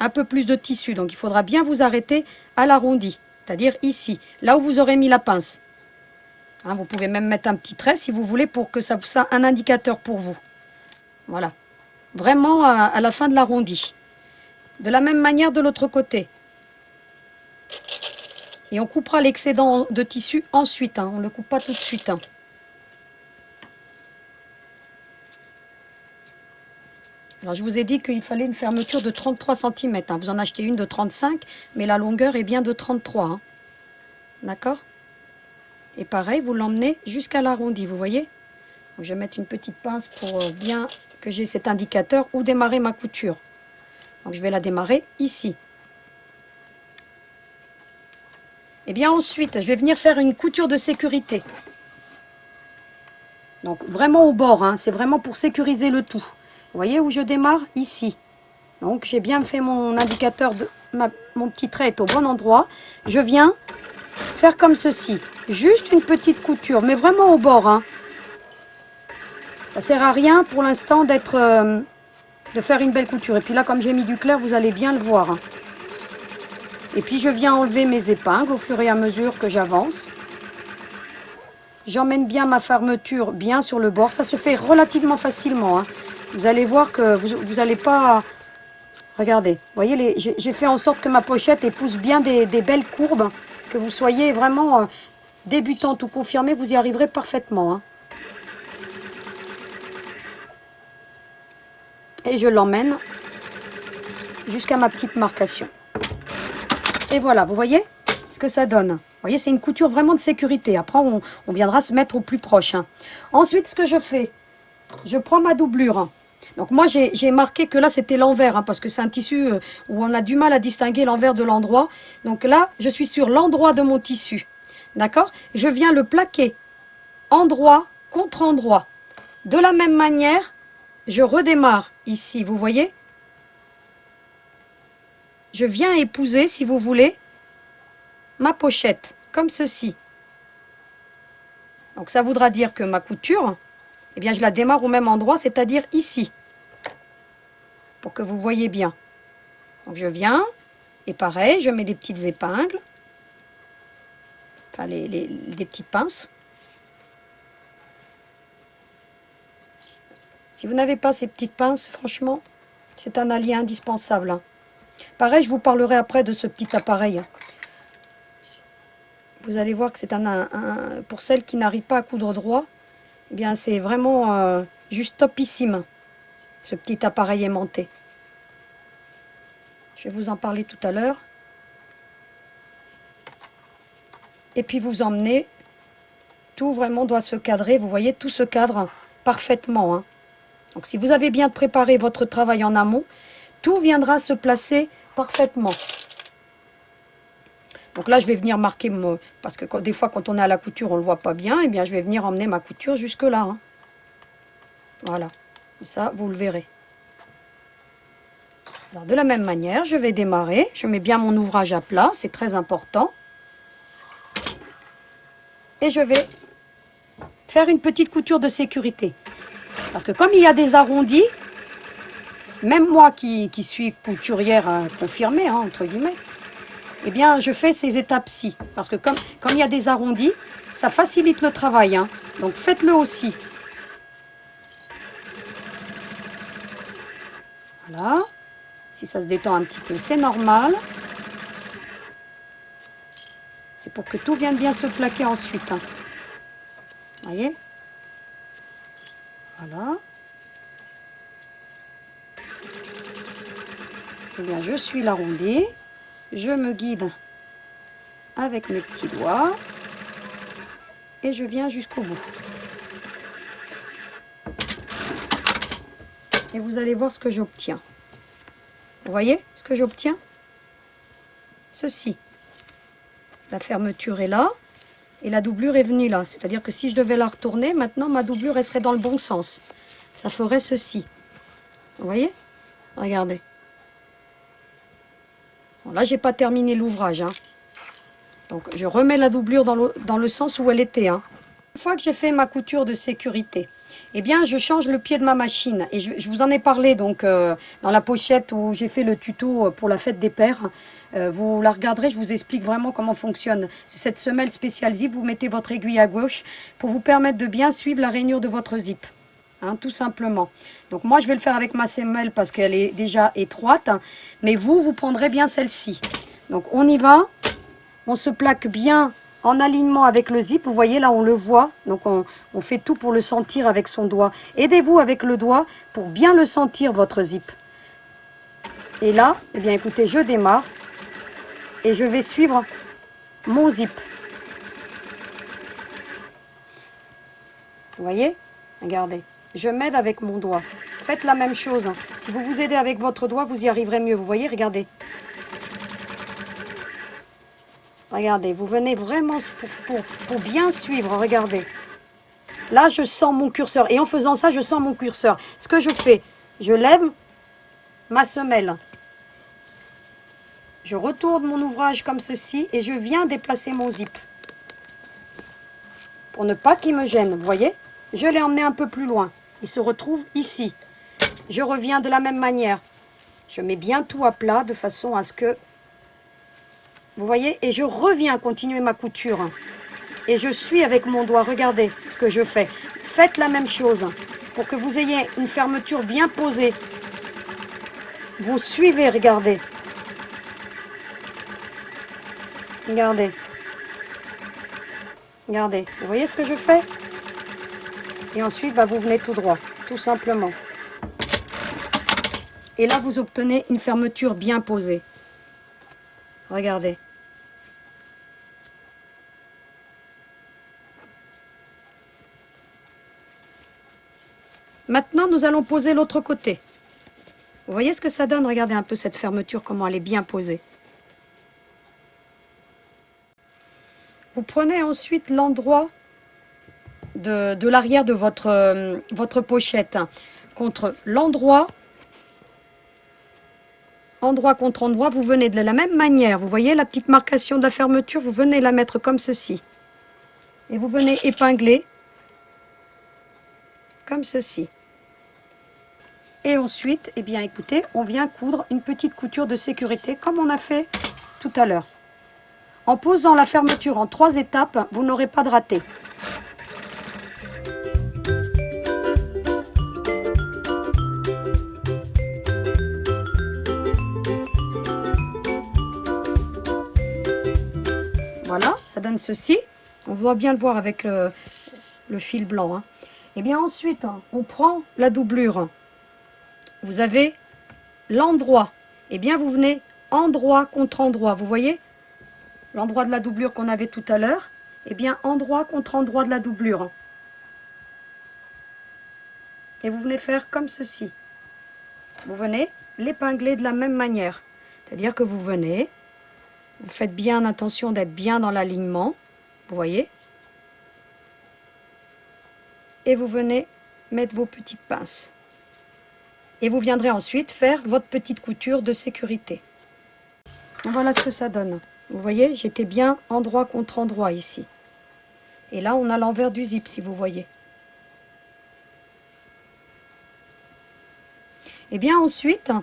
un peu plus de tissu. Donc il faudra bien vous arrêter à l'arrondi. C'est-à-dire ici, là où vous aurez mis la pince. Hein, vous pouvez même mettre un petit trait si vous voulez pour que ça vous soit un indicateur pour vous. Voilà. Vraiment à la fin de l'arrondi. De la même manière de l'autre côté. Et on coupera l'excédent de tissu ensuite. Hein. On ne le coupe pas tout de suite. Hein. Alors, je vous ai dit qu'il fallait une fermeture de 33 cm. Hein. Vous en achetez une de 35, mais la longueur est bien de 33. Hein. D'accord? Et pareil, vous l'emmenez jusqu'à l'arrondi, vous voyez? Donc, je vais mettre une petite pince pour bien que j'ai cet indicateur où démarrer ma couture. Donc, je vais la démarrer ici. Et bien ensuite, je vais venir faire une couture de sécurité. Donc, vraiment au bord, hein. C'est vraiment pour sécuriser le tout. Vous voyez où je démarre? Ici. Donc, j'ai bien fait mon indicateur, mon petit trait est au bon endroit. Je viens faire comme ceci. Juste une petite couture, mais vraiment au bord. Hein. Ça sert à rien pour l'instant de faire une belle couture. Et puis là, comme j'ai mis du clair, vous allez bien le voir. Hein. Et puis, je viens enlever mes épingles au fur et à mesure que j'avance. J'emmène bien ma fermeture bien sur le bord. Ça se fait relativement facilement. Hein. Vous allez voir que vous n'allez pas... Regardez, vous voyez, j'ai fait en sorte que ma pochette épouse bien des belles courbes. Que vous soyez vraiment débutante ou confirmée, vous y arriverez parfaitement. Hein. et je l'emmène jusqu'à ma petite marcation. Et voilà, vous voyez ce que ça donne. Vous voyez, c'est une couture vraiment de sécurité. Après, on viendra se mettre au plus proche. Hein. Ensuite, ce que je fais, je prends ma doublure. Donc moi, j'ai marqué que là, c'était l'envers, hein, parce que c'est un tissu où on a du mal à distinguer l'envers de l'endroit. Donc là, je suis sur l'endroit de mon tissu. D'accord? Je viens le plaquer endroit contre endroit. De la même manière, je redémarre ici, vous voyez? Je viens épouser, si vous voulez, ma pochette, comme ceci. Donc ça voudra dire que ma couture, eh bien je la démarre au même endroit, c'est-à-dire ici. Pour que vous voyez bien. Donc je viens, et pareil, je mets des petites épingles, enfin des petites pinces. Si vous n'avez pas ces petites pinces, franchement, c'est un allié indispensable. Hein. Pareil, je vous parlerai après de ce petit appareil. Vous allez voir que c'est pour celles qui n'arrivent pas à coudre droit, eh bien c'est vraiment juste topissime, ce petit appareil aimanté. Je vais vous en parler tout à l'heure. Et puis vous emmenez, tout vraiment doit se cadrer, vous voyez, tout se cadre parfaitement. Hein. Donc si vous avez bien préparé votre travail en amont, tout viendra se placer parfaitement. Donc là, je vais venir marquer, parce que des fois, quand on est à la couture, on ne le voit pas bien, et bien je vais venir emmener ma couture jusque là. Hein. Voilà, ça, vous le verrez. Alors, de la même manière, je vais démarrer. Je mets bien mon ouvrage à plat, c'est très important. Et je vais faire une petite couture de sécurité. Parce que comme il y a des arrondis, même moi qui suis couturière confirmée, hein, entre guillemets, eh bien, je fais ces étapes-ci. Parce que comme il y a des arrondis, ça facilite le travail. Hein. Donc, faites-le aussi. Voilà. Si ça se détend un petit peu, c'est normal. C'est pour que tout vienne bien se plaquer ensuite. Hein. Vous voyez? Voilà. Eh bien, je suis l'arrondi. Je me guide avec mes petits doigts. Et je viens jusqu'au bout. Et vous allez voir ce que j'obtiens. Vous voyez ce que j'obtiens? Ceci. La fermeture est là. Et la doublure est venue là. C'est-à-dire que si je devais la retourner, maintenant ma doublure elle serait dans le bon sens. Ça ferait ceci. Vous voyez? Regardez. Bon, là, j'ai pas terminé l'ouvrage. Hein. Donc, je remets la doublure dans le sens où elle était. Hein. Une fois que j'ai fait ma couture de sécurité, eh bien, je change le pied de ma machine. Et je vous en ai parlé donc dans la pochette où j'ai fait le tuto pour la fête des pères. Vous la regarderez, je vous explique vraiment comment fonctionne. C'est cette semelle spéciale zip. Vous mettez votre aiguille à gauche pour vous permettre de bien suivre la rainure de votre zip. Hein, tout simplement. Donc moi, je vais le faire avec ma semelle parce qu'elle est déjà étroite. Hein, mais vous prendrez bien celle-ci. Donc on y va. On se plaque bien en alignement avec le zip. Vous voyez, là, on le voit. Donc on fait tout pour le sentir avec son doigt. Aidez-vous avec le doigt pour bien le sentir, votre zip. Et là, eh bien, écoutez, je démarre. Et je vais suivre mon zip. Vous voyez? Regardez. Je m'aide avec mon doigt. Faites la même chose. Hein. Si vous vous aidez avec votre doigt, vous y arriverez mieux. Vous voyez, regardez. Regardez, vous venez vraiment pour bien suivre. Regardez. Là, je sens mon curseur. Et en faisant ça, je sens mon curseur. Ce que je fais, je lève ma semelle. Je retourne mon ouvrage comme ceci et je viens déplacer mon zip. Pour ne pas qu'il me gêne. Vous voyez? Je l'ai emmené un peu plus loin. Il se retrouve ici. Je reviens de la même manière. Je mets bien tout à plat de façon à ce que... Vous voyez? Et je reviens continuer ma couture. Et je suis avec mon doigt. Regardez ce que je fais. Faites la même chose pour que vous ayez une fermeture bien posée. Vous suivez, regardez. Regardez. Regardez. Vous voyez ce que je fais? Et ensuite, bah, vous venez tout droit, tout simplement. Et là, vous obtenez une fermeture bien posée. Regardez. Maintenant, nous allons poser l'autre côté. Vous voyez ce que ça donne? Regardez un peu cette fermeture, comment elle est bien posée. Vous prenez ensuite l'endroit de l'arrière de votre pochette contre l'endroit, endroit contre endroit. Vous venez de la même manière. Vous voyez la petite marcation de la fermeture, vous venez la mettre comme ceci. Et vous venez épingler comme ceci. Et ensuite, eh bien, écoutez, on vient coudre une petite couture de sécurité comme on a fait tout à l'heure. En posant la fermeture en 3 étapes, vous n'aurez pas de raté. Voilà, ça donne ceci. On doit bien le voir avec le fil blanc, hein. Et bien ensuite, on prend la doublure. Vous avez l'endroit. Et bien vous venez endroit contre endroit. Vous voyez l'endroit de la doublure qu'on avait tout à l'heure. Et bien endroit contre endroit de la doublure. Et vous venez faire comme ceci. Vous venez l'épingler de la même manière. C'est-à-dire que vous venez, vous faites bien attention d'être bien dans l'alignement. Vous voyez? Et vous venez mettre vos petites pinces. Et vous viendrez ensuite faire votre petite couture de sécurité. Voilà ce que ça donne. Vous voyez, j'étais bien endroit contre endroit ici. Et là, on a l'envers du zip, si vous voyez. Et bien ensuite,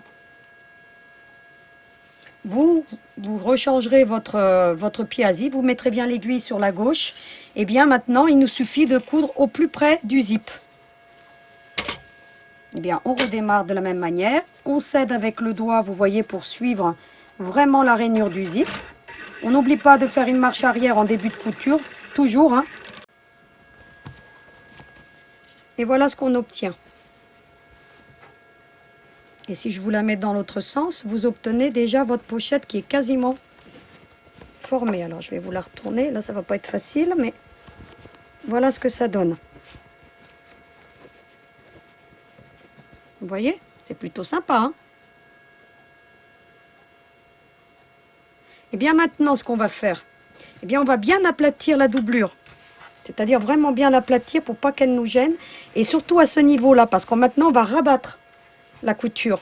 vous rechangerez votre pied à zip, vous mettrez bien l'aiguille sur la gauche. Et bien maintenant, il nous suffit de coudre au plus près du zip. Eh bien, on redémarre de la même manière. On s'aide avec le doigt, vous voyez, pour suivre vraiment la rainure du zip. On n'oublie pas de faire une marche arrière en début de couture, toujours, hein. Et voilà ce qu'on obtient. Et si je vous la mets dans l'autre sens, vous obtenez déjà votre pochette qui est quasiment formée. Alors, je vais vous la retourner. Là, ça va pas être facile, mais voilà ce que ça donne. Vous voyez? C'est plutôt sympa, hein? Et bien maintenant, ce qu'on va faire, eh bien, on va bien aplatir la doublure. C'est-à-dire vraiment bien l'aplatir pour pas qu'elle nous gêne. Et surtout à ce niveau-là, parce que maintenant, on va rabattre la couture.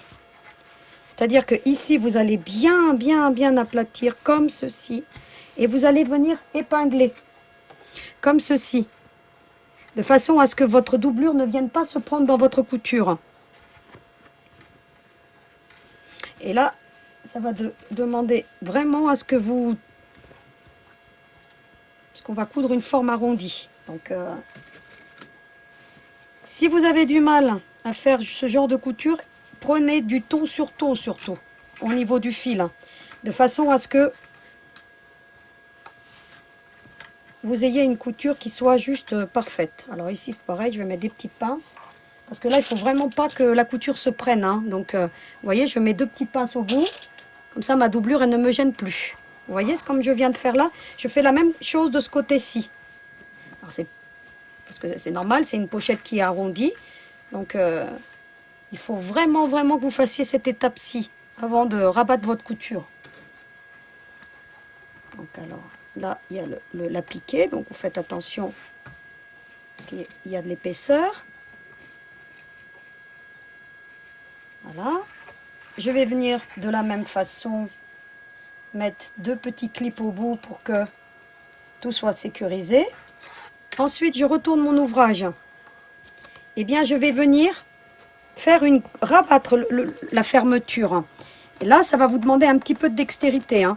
C'est-à-dire que ici, vous allez bien aplatir comme ceci. Et vous allez venir épingler comme ceci. De façon à ce que votre doublure ne vienne pas se prendre dans votre couture. Et là, ça va demander vraiment à ce que vous... Parce qu'on va coudre une forme arrondie. Donc, si vous avez du mal à faire ce genre de couture, prenez du ton sur ton surtout, au niveau du fil. De façon à ce que vous ayez une couture qui soit juste parfaite. Alors ici, pareil, je vais mettre des petites pinces. Parce que là, il ne faut vraiment pas que la couture se prenne, hein. Donc, vous voyez, je mets 2 petites pinces au bout. Comme ça, ma doublure, elle ne me gêne plus. Vous voyez, c'est comme je viens de faire là. Je fais la même chose de ce côté-ci. Alors, parce que c'est normal, c'est une pochette qui est arrondie. Donc, il faut vraiment que vous fassiez cette étape-ci avant de rabattre votre couture. Donc, alors, là, il y a l'appliqué. Donc, vous faites attention parce qu'il y a de l'épaisseur. Voilà. Je vais venir de la même façon mettre 2 petits clips au bout pour que tout soit sécurisé. Ensuite, je retourne mon ouvrage. Eh bien, je vais venir rabattre la fermeture. Et là, ça va vous demander un petit peu de dextérité, hein.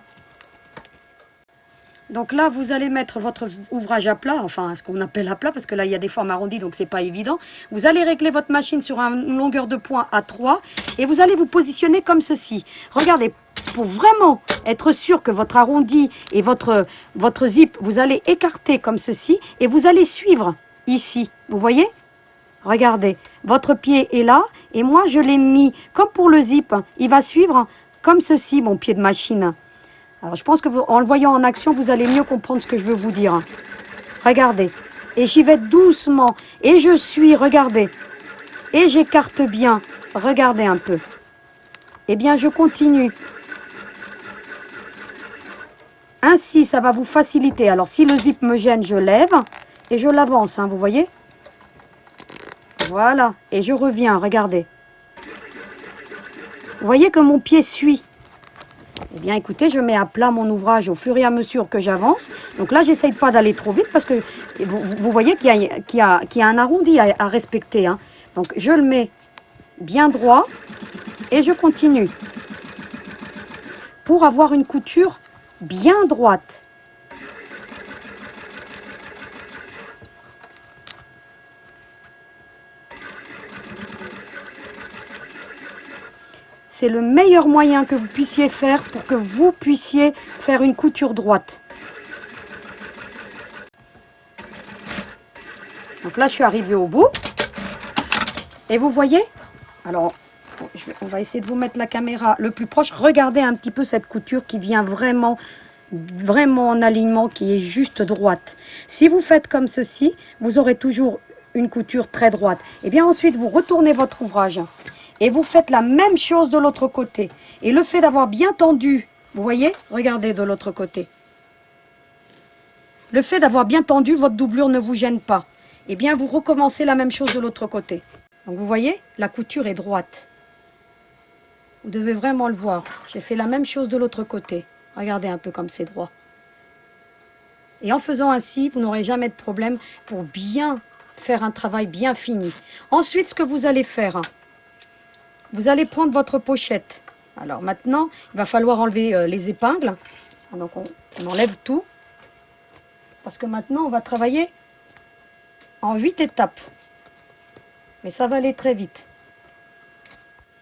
Donc là, vous allez mettre votre ouvrage à plat, enfin ce qu'on appelle à plat, parce que là, il y a des formes arrondies, donc c'est pas évident. Vous allez régler votre machine sur une longueur de point à 3 et vous allez vous positionner comme ceci. Regardez, pour vraiment être sûr que votre arrondi et votre zip, vous allez écarter comme ceci et vous allez suivre ici. Vous voyez? Regardez, votre pied est là et moi je l'ai mis comme pour le zip. Il va suivre comme ceci, mon pied de machine. Alors je pense que en le voyant en action, vous allez mieux comprendre ce que je veux vous dire. Regardez. Et j'y vais doucement. Et je suis, regardez. Et j'écarte bien. Regardez un peu. Eh bien, je continue. Ainsi, ça va vous faciliter. Alors, si le zip me gêne, je lève et je l'avance, hein, vous voyez? Voilà. Et je reviens, regardez. Vous voyez que mon pied suit. Eh bien, écoutez, je mets à plat mon ouvrage au fur et à mesure que j'avance. Donc là, j'essaye pas d'aller trop vite parce que vous voyez qu'il y a un arrondi à respecter, hein. Donc, je le mets bien droit et je continue pour avoir une couture bien droite. C'est le meilleur moyen que vous puissiez faire pour que vous puissiez faire une couture droite. Donc là, je suis arrivée au bout. Et vous voyez? Alors, on va essayer de vous mettre la caméra le plus proche. Regardez un petit peu cette couture qui vient vraiment en alignement, qui est juste droite. Si vous faites comme ceci, vous aurez toujours une couture très droite. Et bien ensuite, vous retournez votre ouvrage. Et vous faites la même chose de l'autre côté. Et le fait d'avoir bien tendu, vous voyez, regardez de l'autre côté. Le fait d'avoir bien tendu, votre doublure ne vous gêne pas. Eh bien, vous recommencez la même chose de l'autre côté. Donc vous voyez, la couture est droite. Vous devez vraiment le voir. J'ai fait la même chose de l'autre côté. Regardez un peu comme c'est droit. Et en faisant ainsi, vous n'aurez jamais de problème pour bien faire un travail bien fini. Ensuite, ce que vous allez faire... Vous allez prendre votre pochette. Alors maintenant, il va falloir enlever les épingles. Donc on enlève tout. Parce que maintenant, on va travailler en 8 étapes. Mais ça va aller très vite.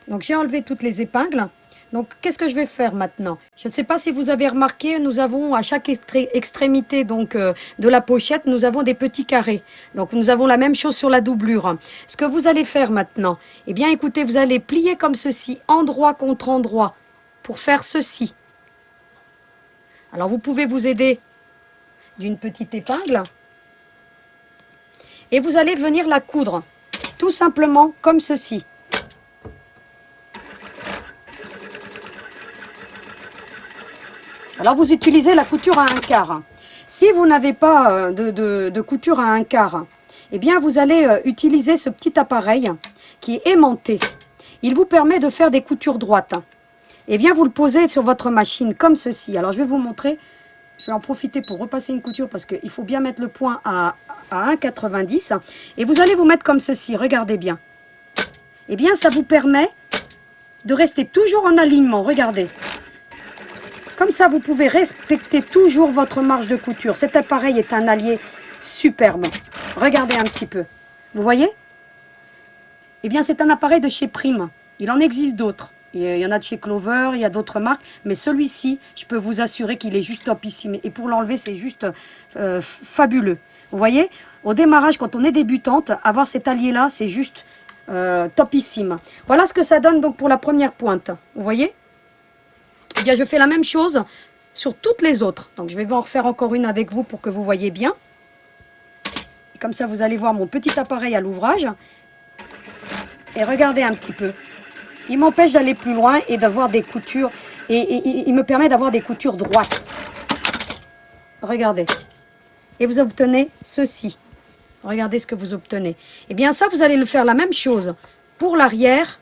Donc j'ai enlevé toutes les épingles. Donc qu'est-ce que je vais faire maintenant? Je ne sais pas si vous avez remarqué, nous avons à chaque extrémité donc, de la pochette, nous avons des petits carrés. Donc nous avons la même chose sur la doublure. Ce que vous allez faire maintenant, eh bien écoutez, vous allez plier comme ceci, endroit contre endroit, pour faire ceci. Alors vous pouvez vous aider d'une petite épingle. Et vous allez venir la coudre, tout simplement comme ceci. Alors, vous utilisez la couture à un quart. Si vous n'avez pas de couture à un quart, eh bien, vous allez utiliser ce petit appareil qui est aimanté. Il vous permet de faire des coutures droites. Eh bien, vous le posez sur votre machine comme ceci. Alors, je vais vous montrer. Je vais en profiter pour repasser une couture parce qu'il faut bien mettre le point à 1,90. Et vous allez vous mettre comme ceci. Regardez bien. Eh bien, ça vous permet de rester toujours en alignement. Regardez. Comme ça, vous pouvez respecter toujours votre marge de couture. Cet appareil est un allié superbe. Regardez un petit peu. Vous voyez? Eh bien, c'est un appareil de chez Prime. Il en existe d'autres. Il y en a de chez Clover, il y a d'autres marques. Mais celui-ci, je peux vous assurer qu'il est juste topissime. Et pour l'enlever, c'est juste fabuleux. Vous voyez? Au démarrage, quand on est débutante, avoir cet allié-là, c'est juste topissime. Voilà ce que ça donne donc pour la première pointe. Vous voyez? Eh bien, je fais la même chose sur toutes les autres. Donc, je vais en refaire encore une avec vous pour que vous voyez bien. Et comme ça, vous allez voir mon petit appareil à l'ouvrage. Et regardez un petit peu. Il m'empêche d'aller plus loin et d'avoir des coutures. Et il me permet d'avoir des coutures droites. Regardez. Et vous obtenez ceci. Regardez ce que vous obtenez. Eh bien, ça, vous allez le faire la même chose pour l'arrière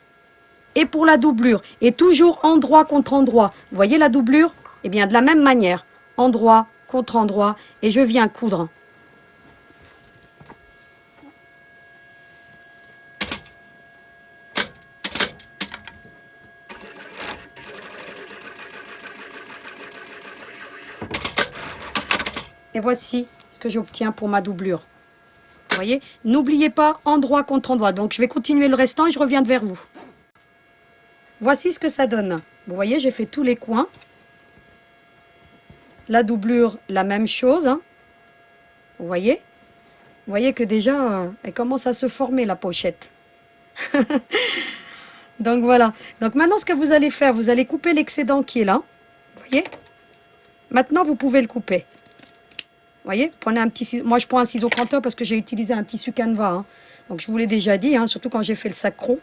et pour la doublure. Et toujours endroit contre endroit. Vous voyez la doublure? Eh bien, de la même manière. Endroit contre endroit. Et je viens coudre. Et voici ce que j'obtiens pour ma doublure. Vous voyez? N'oubliez pas endroit contre endroit. Donc, je vais continuer le restant et je reviens vers vous. Voici ce que ça donne. Vous voyez, j'ai fait tous les coins. La doublure, la même chose. Vous voyez? Vous voyez que déjà, elle commence à se former, la pochette. Donc voilà. Donc maintenant, ce que vous allez faire, vous allez couper l'excédent qui est là. Vous voyez? Maintenant, vous pouvez le couper. Vous voyez? Prenez un petit ciseau. Moi, je prends un ciseau cranteur parce que j'ai utilisé un tissu canevas, hein. Donc, je vous l'ai déjà dit, hein, surtout quand j'ai fait le sacron.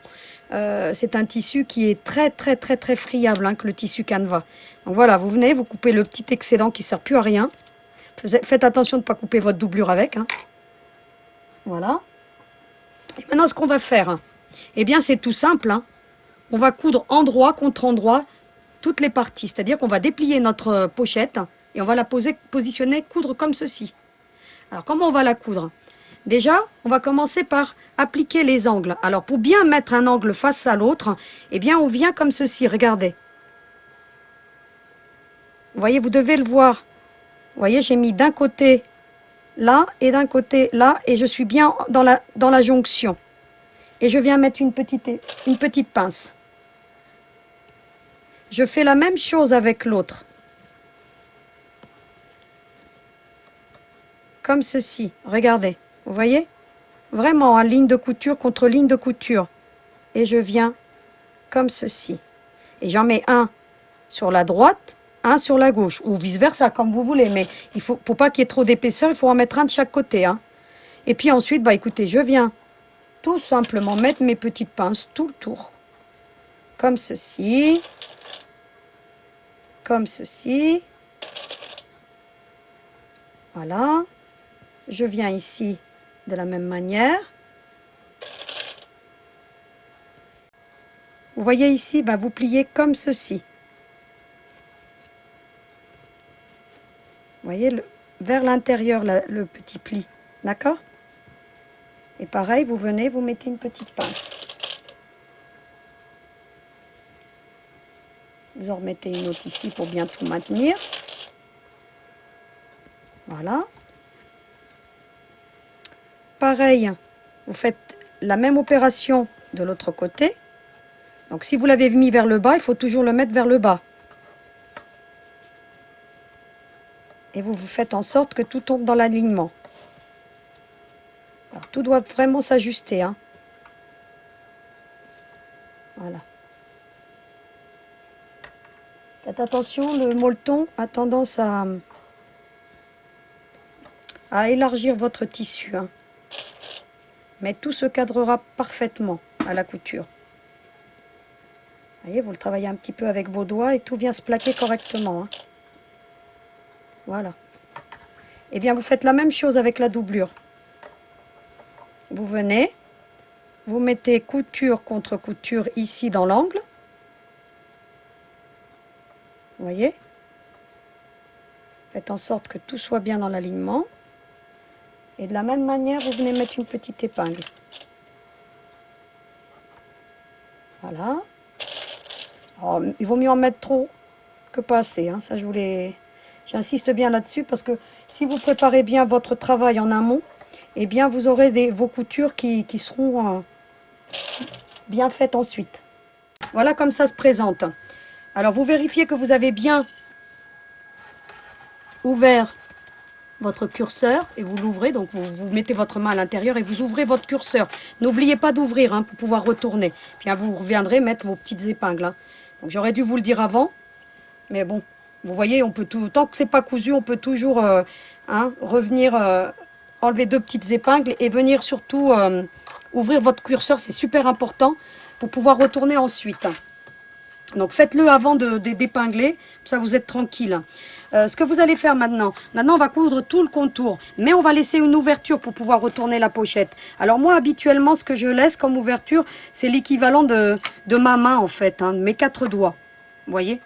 C'est un tissu qui est très friable, hein, que le tissu canevas. Donc voilà, vous venez, vous coupez le petit excédent qui ne sert plus à rien. Faites attention de ne pas couper votre doublure avec, hein. Voilà. Et maintenant, ce qu'on va faire, eh bien, c'est tout simple, hein. On va coudre endroit contre endroit toutes les parties. C'est-à-dire qu'on va déplier notre pochette et on va la positionner, coudre comme ceci. Alors, comment on va la coudre? Déjà, on va commencer par appliquer les angles. Alors, pour bien mettre un angle face à l'autre, eh bien, on vient comme ceci, regardez. Vous voyez, vous devez le voir. Vous voyez, j'ai mis d'un côté là et d'un côté là, et je suis bien dans la jonction. Et je viens mettre une petite pince. Je fais la même chose avec l'autre. Comme ceci, regardez, vous voyez? Vraiment, en ligne de couture contre ligne de couture. Et je viens comme ceci. Et j'en mets un sur la droite, un sur la gauche, ou vice-versa, comme vous voulez. Mais il faut, pour pas qu'il y ait trop d'épaisseur, il faut en mettre un de chaque côté, hein. Et puis ensuite, bah écoutez, je viens tout simplement mettre mes petites pinces tout le tour. Comme ceci. Comme ceci. Voilà. Je viens ici de la même manière. Vous voyez ici, bah, vous pliez comme ceci. Vous voyez, vers l'intérieur, le petit pli. D'accord? Et pareil, vous venez, vous mettez une petite pince. Vous en remettez une autre ici pour bien tout maintenir. Voilà. Pareil, vous faites la même opération de l'autre côté. Donc si vous l'avez mis vers le bas, il faut toujours le mettre vers le bas. Et vous faites en sorte que tout tombe dans l'alignement. Alors tout doit vraiment s'ajuster, hein. Voilà. Faites attention, le molleton a tendance à élargir votre tissu, hein. Mais tout se cadrera parfaitement à la couture. Vous voyez, vous le travaillez un petit peu avec vos doigts et tout vient se plaquer correctement, hein. Voilà. Et bien, vous faites la même chose avec la doublure. Vous venez, vous mettez couture contre couture ici dans l'angle. Vous voyez? Faites en sorte que tout soit bien dans l'alignement. Et de la même manière, vous venez mettre une petite épingle. Voilà. Alors, il vaut mieux en mettre trop que pas assez, hein. Ça, j'insiste bien là-dessus parce que si vous préparez bien votre travail en amont, eh bien, vous aurez vos coutures qui seront bien faites ensuite. Voilà comme ça se présente. Alors, vous vérifiez que vous avez bien ouvert votre curseur et vous l'ouvrez. Donc, vous mettez votre main à l'intérieur et vous ouvrez votre curseur. N'oubliez pas d'ouvrir, hein, pour pouvoir retourner. Puis, vous reviendrez mettre vos petites épingles, hein. Donc, j'aurais dû vous le dire avant. Mais bon, vous voyez, on peut tout, tant que c'est pas cousu, on peut toujours revenir, enlever deux petites épingles et venir surtout ouvrir votre curseur. C'est super important pour pouvoir retourner ensuite. Donc faites-le avant d'épingler, ça vous êtes tranquille. Ce que vous allez faire maintenant, on va coudre tout le contour, mais on va laisser une ouverture pour pouvoir retourner la pochette. Alors moi habituellement ce que je laisse comme ouverture, c'est l'équivalent de ma main en fait, hein, mes 4 doigts. Vous voyez?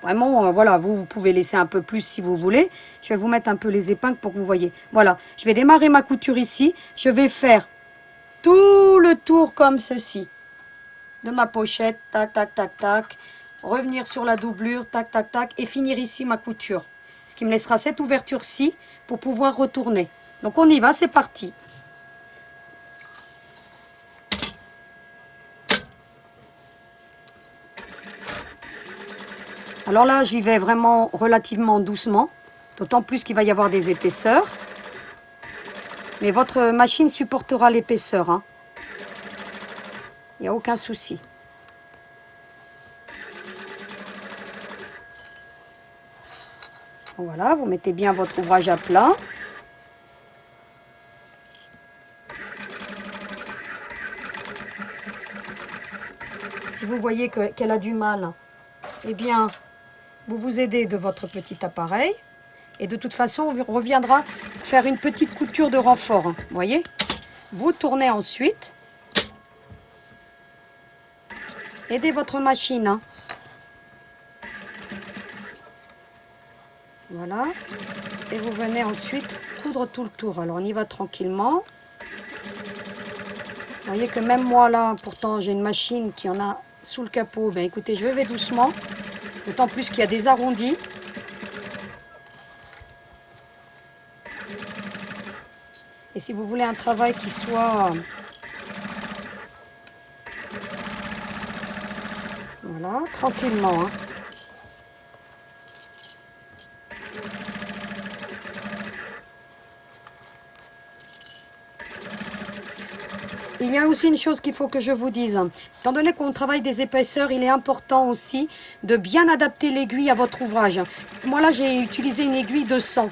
Vraiment, voilà, vous pouvez laisser un peu plus si vous voulez. Je vais vous mettre un peu les épingles pour que vous voyez. Voilà, je vais démarrer ma couture ici. Je vais faire tout le tour comme ceci de ma pochette, tac, tac, tac, tac. Revenir sur la doublure, tac, tac, tac. Et finir ici ma couture. Ce qui me laissera cette ouverture-ci pour pouvoir retourner. Donc on y va, c'est parti. Alors là, j'y vais vraiment relativement doucement, d'autant plus qu'il va y avoir des épaisseurs. Mais votre machine supportera l'épaisseur, hein. Il n'y a aucun souci. Voilà, vous mettez bien votre ouvrage à plat. Si vous voyez qu'elle a du mal, eh bien, vous vous aidez de votre petit appareil. Et de toute façon, on reviendra faire une petite couture de renfort. Hein, vous voyez? Vous tournez ensuite. Aidez votre machine. Hein. Voilà. Et vous venez ensuite coudre tout le tour. Alors, on y va tranquillement. Vous voyez que même moi, là, pourtant, j'ai une machine qui en a sous le capot. Ben, écoutez, je vais doucement. D'autant plus qu'il y a des arrondis. Et si vous voulez un travail qui soit... Voilà, tranquillement. Hein. Il y a aussi une chose qu'il faut que je vous dise. Étant donné qu'on travaille des épaisseurs, il est important aussi de bien adapter l'aiguille à votre ouvrage. Moi là, j'ai utilisé une aiguille de 100.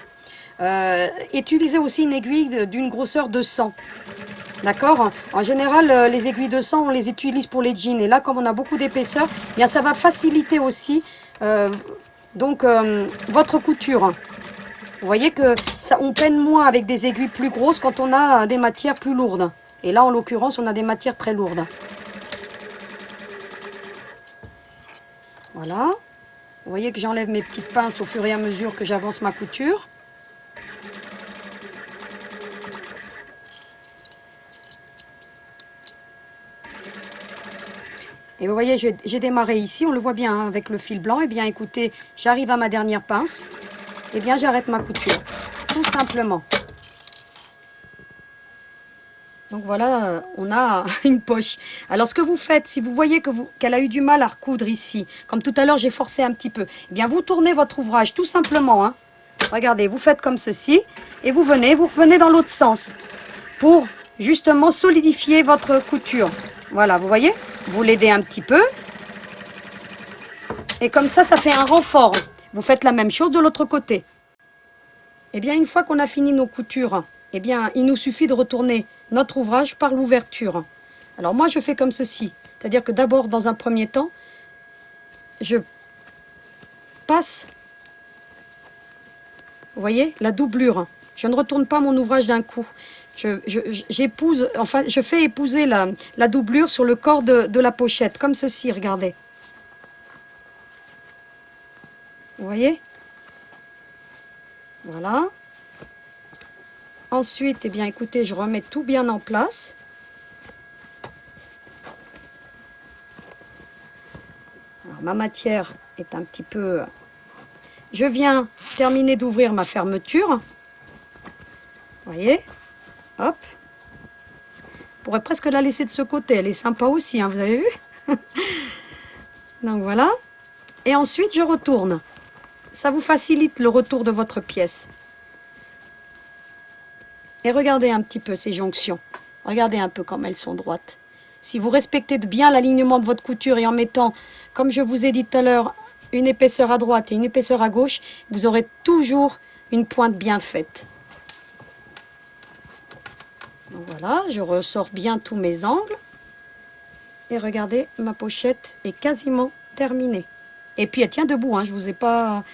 Utilisez aussi une aiguille d'une grosseur de 100. D'accord? En général, les aiguilles de 100, on les utilise pour les jeans. Et là, comme on a beaucoup d'épaisseur, eh bien ça va faciliter aussi votre couture. Vous voyez que ça, on peine moins avec des aiguilles plus grosses quand on a des matières plus lourdes. Et là, en l'occurrence, on a des matières très lourdes. Voilà. Vous voyez que j'enlève mes petites pinces au fur et à mesure que j'avance ma couture. Et vous voyez, j'ai démarré ici, on le voit bien hein, avec le fil blanc. Et bien écoutez, j'arrive à ma dernière pince. Et bien j'arrête ma couture, tout simplement. Donc voilà, on a une poche. Alors ce que vous faites, si vous voyez qu'elle a eu du mal à recoudre ici, comme tout à l'heure j'ai forcé un petit peu, eh bien vous tournez votre ouvrage tout simplement. Hein. Regardez, vous faites comme ceci et vous revenez dans l'autre sens pour justement solidifier votre couture. Voilà, vous voyez, vous l'aidez un petit peu et comme ça fait un renfort. Vous faites la même chose de l'autre côté. Eh bien, une fois qu'on a fini nos coutures, eh bien, il nous suffit de retourner notre ouvrage par l'ouverture. Alors moi, je fais comme ceci. C'est-à-dire que d'abord, dans un premier temps, je passe, vous voyez, la doublure. Je ne retourne pas mon ouvrage d'un coup. Je fais épouser la doublure sur le corps de la pochette, comme ceci, regardez. Vous voyez? Voilà. Ensuite, eh bien, écoutez, je remets tout bien en place. Alors, ma matière est un petit peu... Je viens terminer d'ouvrir ma fermeture. Vous voyez? Hop. Je pourrais presque la laisser de ce côté. Elle est sympa aussi, hein, vous avez vu? Donc voilà. Et ensuite, je retourne. Ça vous facilite le retour de votre pièce. Et regardez un petit peu ces jonctions. Regardez un peu comme elles sont droites. Si vous respectez bien l'alignement de votre couture et en mettant, comme je vous ai dit tout à l'heure, une épaisseur à droite et une épaisseur à gauche, vous aurez toujours une pointe bien faite. Donc voilà, je ressors bien tous mes angles. Et regardez, ma pochette est quasiment terminée. Et puis elle tient debout, hein, je vous ai pas...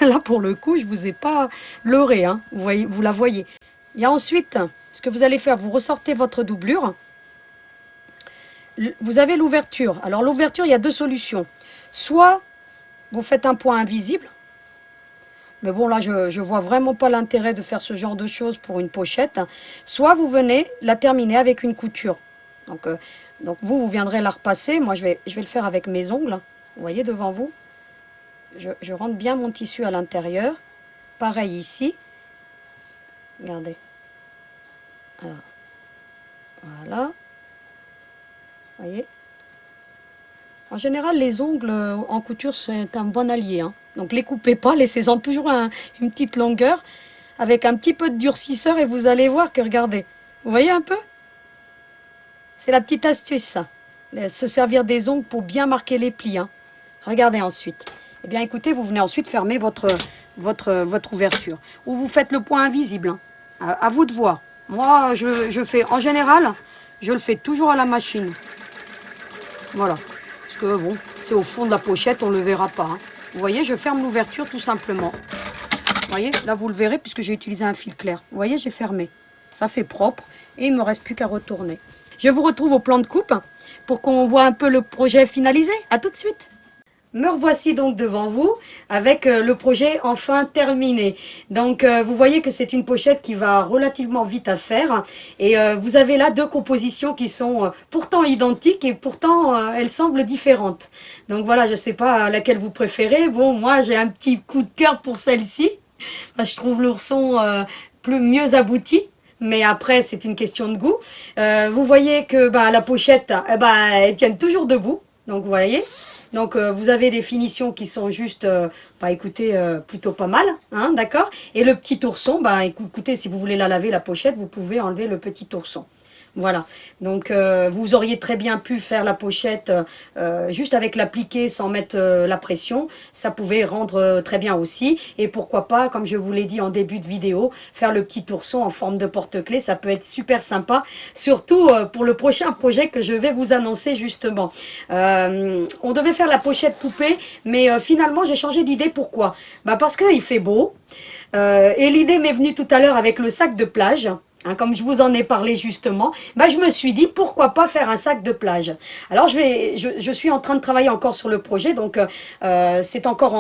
Là pour le coup, je vous ai pas leurré, hein, vous la voyez. Et ensuite, ce que vous allez faire, vous ressortez votre doublure. Vous avez l'ouverture. Alors l'ouverture, il y a deux solutions. Soit vous faites un point invisible. Mais bon, là, je vois vraiment pas l'intérêt de faire ce genre de choses pour une pochette. Soit vous venez la terminer avec une couture. Donc vous viendrez la repasser. Moi, je vais le faire avec mes ongles. Vous voyez devant vous. Je rentre bien mon tissu à l'intérieur. Pareil ici. Regardez. Alors, voilà. Vous voyez. En général, les ongles en couture, c'est un bon allié. Hein. Donc, les coupez pas, laissez-en toujours une petite longueur. avec un petit peu de durcisseur et vous allez voir que, regardez, vous voyez un peu? C'est la petite astuce, ça. Se servir des ongles pour bien marquer les plis, hein. Regardez ensuite. Eh bien, écoutez, vous venez ensuite fermer votre ouverture. Ou vous faites le point invisible, hein. À vous de voir. Moi, je fais, en général, je le fais toujours à la machine. Voilà. Parce que, bon, c'est au fond de la pochette, on ne le verra pas, hein. Vous voyez, je ferme l'ouverture tout simplement. Vous voyez, là, vous le verrez puisque j'ai utilisé un fil clair. Vous voyez, j'ai fermé. Ça fait propre et il ne me reste plus qu'à retourner. Je vous retrouve au plan de coupe pour qu'on voit un peu le projet finalisé. À tout de suite. Me revoici donc devant vous avec le projet enfin terminé. Donc vous voyez que c'est une pochette qui va relativement vite à faire et vous avez là deux compositions qui sont pourtant identiques et pourtant elles semblent différentes. Donc voilà, je ne sais pas laquelle vous préférez. Bon, moi j'ai un petit coup de cœur pour celle-ci. Je trouve l'ourson mieux abouti. Mais après, c'est une question de goût. Vous voyez que la pochette, elle tient toujours debout. Donc, vous voyez. Donc, vous avez des finitions qui sont juste, écoutez, plutôt pas mal. Hein, d'accord. Et le petit ourson, écoutez, si vous voulez la laver, la pochette, vous pouvez enlever le petit ourson. Voilà, donc vous auriez très bien pu faire la pochette juste avec l'appliquer sans mettre la pression. Ça pouvait rendre très bien aussi. Et pourquoi pas, comme je vous l'ai dit en début de vidéo, faire le petit ourson en forme de porte-clés. Ça peut être super sympa, surtout pour le prochain projet que je vais vous annoncer justement. On devait faire la pochette poupée, mais finalement j'ai changé d'idée. Pourquoi? Parce qu'il fait beau. Et l'idée m'est venue tout à l'heure avec le sac de plage. Hein, comme je vous en ai parlé justement, je me suis dit pourquoi pas faire un sac de plage. Alors je suis en train de travailler encore sur le projet, donc c'est encore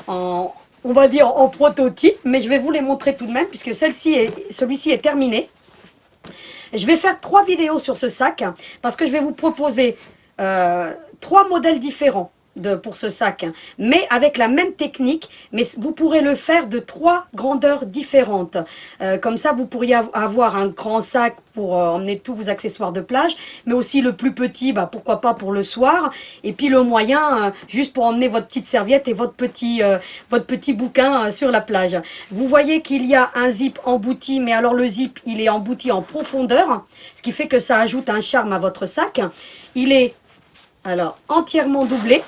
on va dire en prototype, mais je vais vous les montrer tout de même puisque celui-ci est terminé. Je vais faire 3 vidéos sur ce sac parce que je vais vous proposer 3 modèles différents pour ce sac, mais avec la même technique, mais vous pourrez le faire de 3 grandeurs différentes. Comme ça, vous pourriez avoir un grand sac pour emmener tous vos accessoires de plage, mais aussi le plus petit, pourquoi pas pour le soir, et puis le moyen, juste pour emmener votre petite serviette et votre petit bouquin sur la plage. Vous voyez qu'il y a un zip embouti, mais alors le zip, il est embouti en profondeur, ce qui fait que ça ajoute un charme à votre sac. Il est alors entièrement doublé.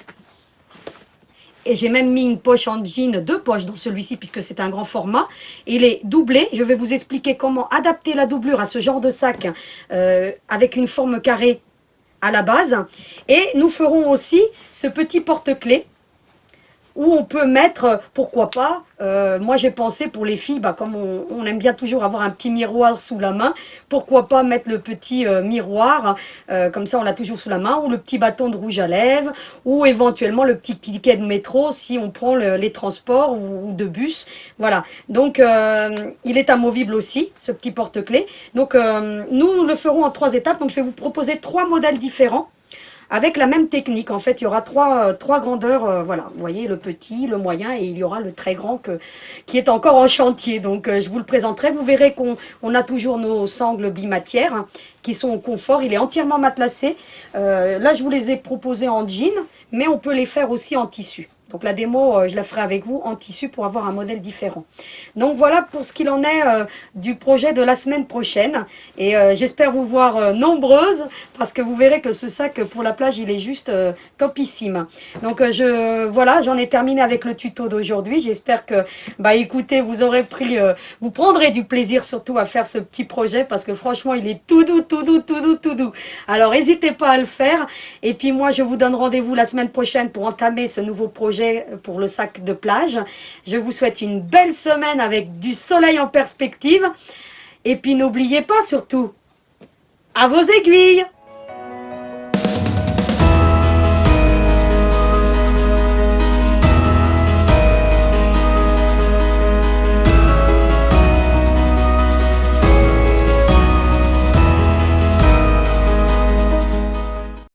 Et j'ai même mis une poche en jean, 2 poches dans celui-ci puisque c'est un grand format. Il est doublé. Je vais vous expliquer comment adapter la doublure à ce genre de sac avec une forme carrée à la base. Et nous ferons aussi ce petit porte-clés où on peut mettre, pourquoi pas, moi j'ai pensé pour les filles, comme on aime bien toujours avoir un petit miroir sous la main, pourquoi pas mettre le petit miroir, comme ça on l'a toujours sous la main, ou le petit bâton de rouge à lèvres, ou éventuellement le petit ticket de métro si on prend les transports ou de bus. Voilà, donc il est amovible aussi, ce petit porte-clés. Donc nous le ferons en 3 étapes, donc je vais vous proposer 3 modèles différents. Avec la même technique, en fait, il y aura trois grandeurs, voilà, vous voyez, le petit, le moyen, et il y aura le très grand qui est encore en chantier. Donc, je vous le présenterai. Vous verrez qu'on a toujours nos sangles bimatières, hein, qui sont au confort. Il est entièrement matelassé. Là, je vous les ai proposés en jean, mais on peut les faire aussi en tissu. Donc la démo, je la ferai avec vous en tissu pour avoir un modèle différent. Donc voilà pour ce qu'il en est du projet de la semaine prochaine. Et j'espère vous voir nombreuses parce que vous verrez que ce sac pour la plage, il est juste topissime. Donc voilà, j'en ai terminé avec le tuto d'aujourd'hui. J'espère que, écoutez, vous prendrez du plaisir surtout à faire ce petit projet parce que franchement, il est tout doux, tout doux, tout doux, tout doux. Alors n'hésitez pas à le faire. Et puis moi, je vous donne rendez-vous la semaine prochaine pour entamer ce nouveau projet pour le sac de plage. Je vous souhaite une belle semaine avec du soleil en perspective. Et puis n'oubliez pas surtout, à vos aiguilles!